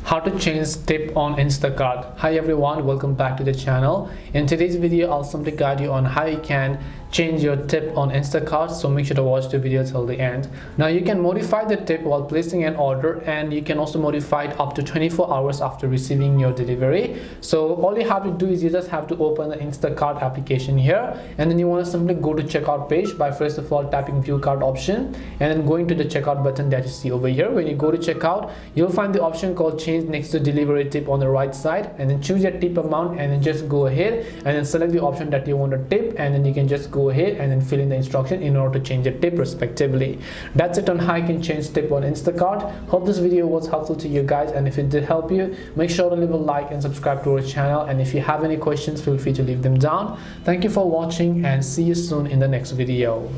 How to change tip on Instacart. Hi everyone, welcome back to the channel. In today's video, I'll simply guide you on how you can change your tip on Instacart, so make sure to watch the video till the end. Now you can modify the tip while placing an order, and you can also modify it up to 24 hours after receiving your delivery. So all you have to do is you just have to open the Instacart application here, and then you want to simply go to checkout page by first of all tapping view cart option and then going to the checkout button that you see over here. When you go to checkout, you'll find the option called change next to delivery tip on the right side, and then choose your tip amount and then just go ahead and then select the option that you want to tip, and then you can just go ahead and then fill in the instruction in order to change the tip respectively. That's it on how you can change tip on Instacart. Hope this video was helpful to you guys, and if it did help you, make sure to leave a like and subscribe to our channel, and if you have any questions, feel free to leave them down. Thank you for watching and see you soon in the next video.